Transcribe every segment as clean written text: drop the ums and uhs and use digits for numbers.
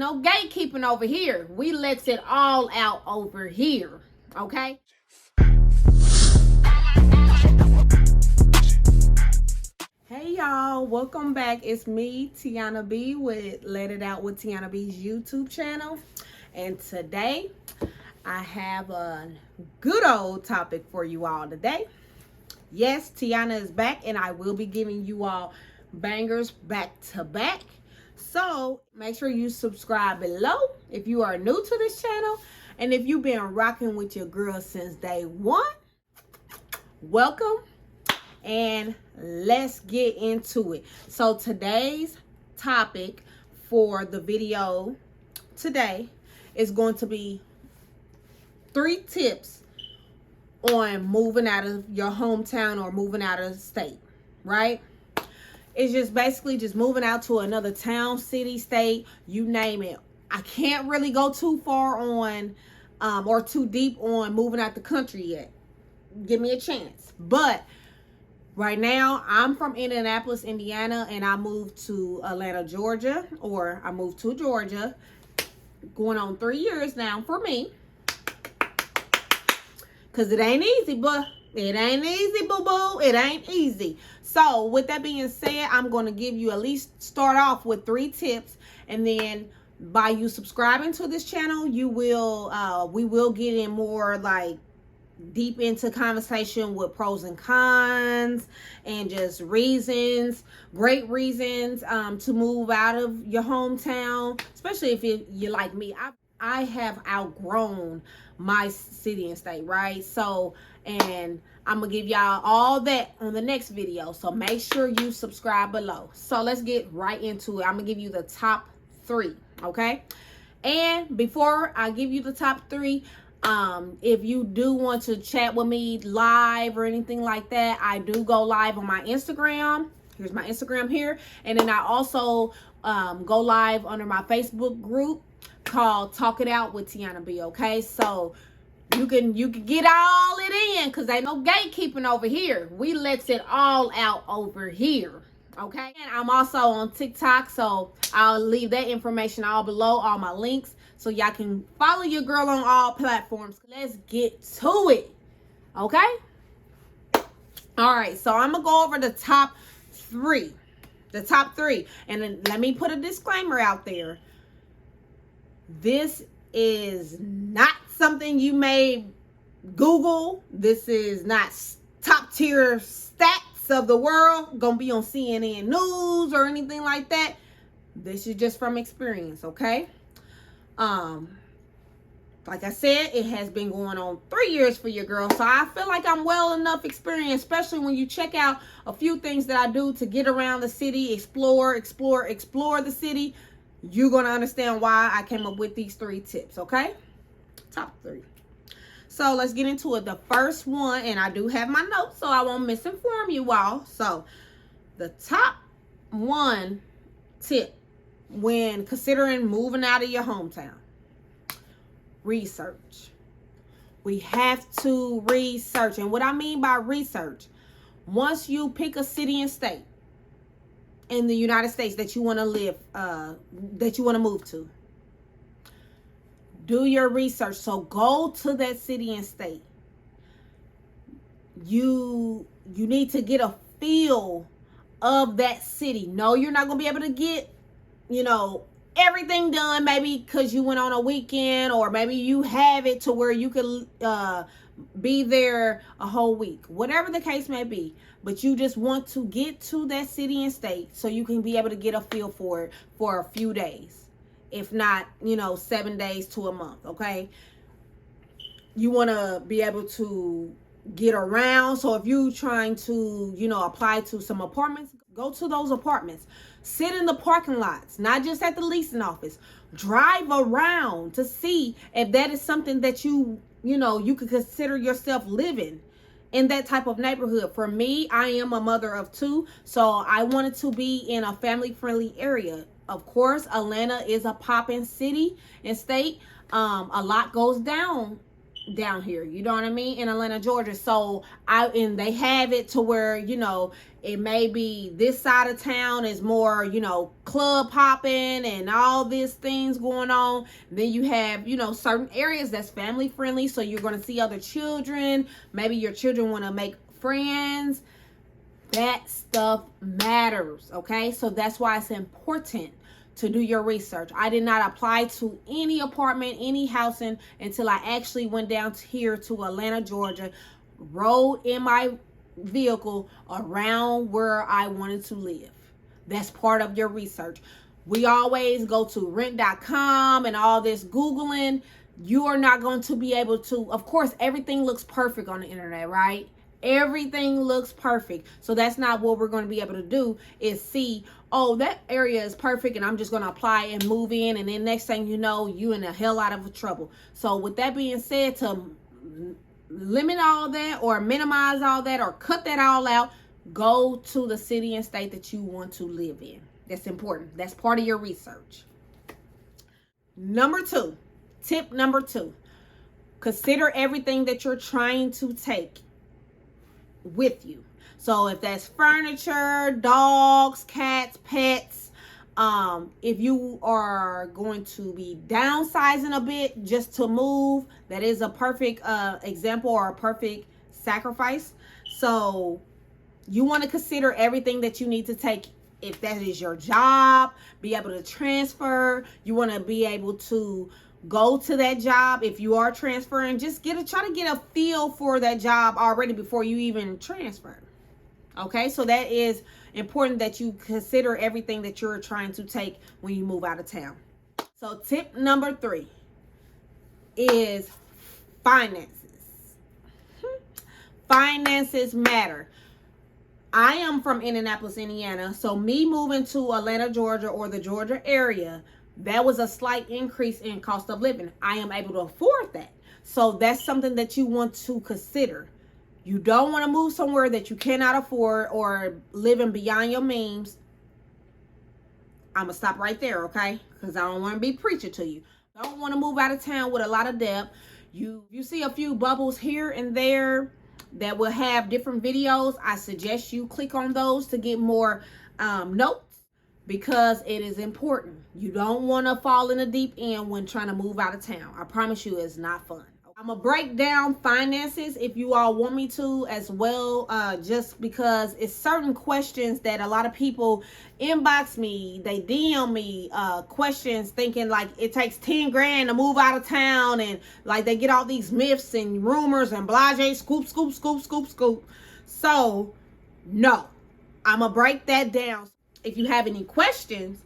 No gatekeeping over here. We lets it all out over here. Okay? Hey y'all, welcome back. It's me, Tionna B, with Let It Out with Tionna B's YouTube channel. And today, I have a good old topic for you all today. Yes, Tionna is back, and I will be giving you all bangers back to back. So make sure you subscribe below if you are new to this channel. And if you've been rocking with your girl since day one, welcome. And let's get into it. So today's topic for the video today is going to be 3 tips on moving out of your hometown or moving out of the state, right? It's just basically just moving out to another town, city, state, you name it. I can't really go too far on or too deep on moving out the country yet. Give me a chance. But right now, I'm from Indianapolis, Indiana, and I moved to Atlanta, Georgia, or I moved to Georgia, going on 3 years now for me. Because it ain't easy, but it ain't easy, boo-boo. It ain't easy. So with that being said, I'm going to give you at least start off with 3 tips. And then by you subscribing to this channel, you will, we will get in more like deep into conversation with pros and cons and just reasons, great reasons to move out of your hometown, especially if you're like me. I have outgrown my city and state, right? So, and I'm gonna give y'all all that on the next video, so make sure you subscribe below. So let's get right into it. I'm gonna give you the top 3, okay? And before I give you the top 3, if you do want to chat with me live or anything like that, I do go live on my Instagram. Here's my Instagram here. And then I also go live under my Facebook group called Talk It Out with Tionna B, okay? So you can get all it in, because ain't no gatekeeping over here. We lets it all out over here, okay? And I'm also on TikTok, so I'll leave that information all below, all my links, so y'all can follow your girl on all platforms. Let's get to it, okay? All right, so I'm gonna go over the top 3. The top 3. And then let me put a disclaimer out there. This is not something you may Google. This is not top tier stats of the world, gonna be on CNN News or anything like that. This is just from experience, okay? Like I said, it has been going on 3 years for your girl, so I feel like I'm well enough experienced, especially when you check out a few things that I do to get around the city, explore the city. You're gonna understand why I came up with these 3 tips, okay? Top 3. So let's get into it. The first one, and I do have my notes so I won't misinform you all. So the top 1 tip when considering moving out of your hometown: research. We have to research. And what I mean by research, once you pick a city and state in the United States that you want to live, that you want to move to, do your research. So go to that city and state. You need to get a feel of that city. No, you're not going to be able to get, everything done, maybe because you went on a weekend, or maybe you have it to where you could be there a whole week, whatever the case may be. But you just want to get to that city and state so you can be able to get a feel for it for a few days, if not 7 days to a month, okay? You want to be able to get around. So if you're trying to apply to some apartments, go to those apartments. Sit in the parking lots, not just at the leasing office. Drive around to see if that is something that you could consider yourself living in that type of neighborhood. For me, I am a mother of 2, so I wanted to be in a family-friendly area. Of course, Atlanta is a popping city and state. A lot goes down down here, you know what I mean, in Atlanta, Georgia. So and they have it to where, you know, it may be this side of town is more, you know, club hopping and all these things going on. Then you have, you know, certain areas that's family friendly, so you're going to see other children. Maybe your children want to make friends. That stuff matters, okay? So that's why it's important to do your research. I did not apply to any apartment, any housing until I actually went down here to Atlanta, Georgia, rode in my vehicle around where I wanted to live. That's part of your research. We always go to rent.com and all this Googling. You are not going to be able to, of course, everything looks perfect on the internet, right? Everything looks perfect. So that's not what we're going to be able to do, is see, oh, that area is perfect and I'm just going to apply and move in, and then next thing you know, you in the hell out of trouble. So with that being said, to limit all that or minimize all that or cut that all out, go to the city and state that you want to live in. That's important. That's part of your research. Tip number two, consider everything that you're trying to take with you. So if that's furniture, dogs, cats, pets, if you are going to be downsizing a bit just to move, that is a perfect example or a perfect sacrifice. So you want to consider everything that you need to take. If that is your job, be able to transfer. You want to be able to go to that job. If you are transferring, just try to get a feel for that job already before you even transfer. Okay, so that is important, that you consider everything that you're trying to take when you move out of town. So tip number 3 is finances. Finances matter. I am from Indianapolis, Indiana. So me moving to Atlanta, Georgia, or the Georgia area, that was a slight increase in cost of living. I am able to afford that. So that's something that you want to consider. You don't want to move somewhere that you cannot afford or living beyond your means. I'm going to stop right there, okay? Because I don't want to be preaching to you. Don't want to move out of town with a lot of debt. You see a few bubbles here and there that will have different videos. I suggest you click on those to get more notes, because it is important. You don't want to fall in the deep end when trying to move out of town. I promise you, it's not fun. I'm going to break down finances if you all want me to as well, just because it's certain questions that a lot of people inbox me, they DM me questions thinking like it takes 10 grand to move out of town, and like they get all these myths and rumors and blase, scoop. So no, I'm going to break that down. If you have any questions,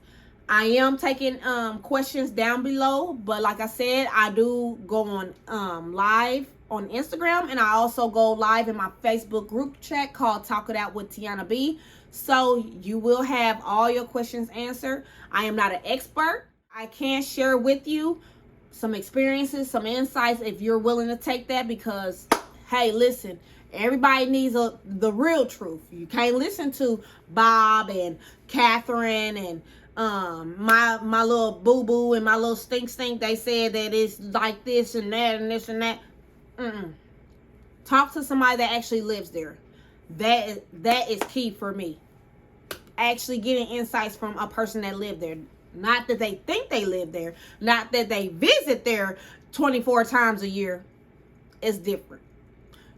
I am taking questions down below, but like I said, I do go on live on Instagram, and I also go live in my Facebook group chat called Talk It Out with Tionna B. So you will have all your questions answered. I am not an expert. I can share with you some experiences, some insights if you're willing to take that, because hey, listen, everybody needs the real truth. You can't listen to Bob and Catherine and my little boo-boo and my little stink. They said that it's like this and that and this and that. Talk to somebody that actually lives there. That is key for me. Actually getting insights from a person that lived there. Not that they think they live there. Not that they visit there 24 times a year. It's different.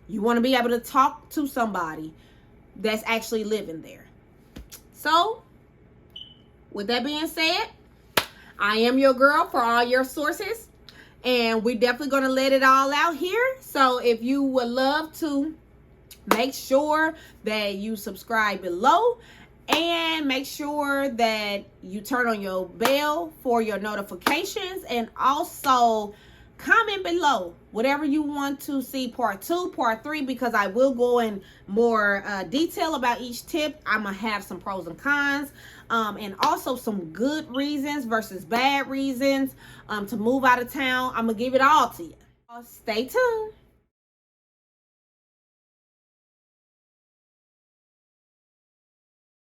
You want to be able to talk to somebody that's actually living there. So, with that being said, I am your girl for all your sources, and we're definitely going to let it all out here. So if you would love to, make sure that you subscribe below, and make sure that you turn on your bell for your notifications, and also comment below whatever you want to see, part 2, part 3, because I will go in more detail about each tip. I'm gonna have some pros and cons, and also some good reasons versus bad reasons to move out of town. I'm gonna give it all to you. Stay tuned.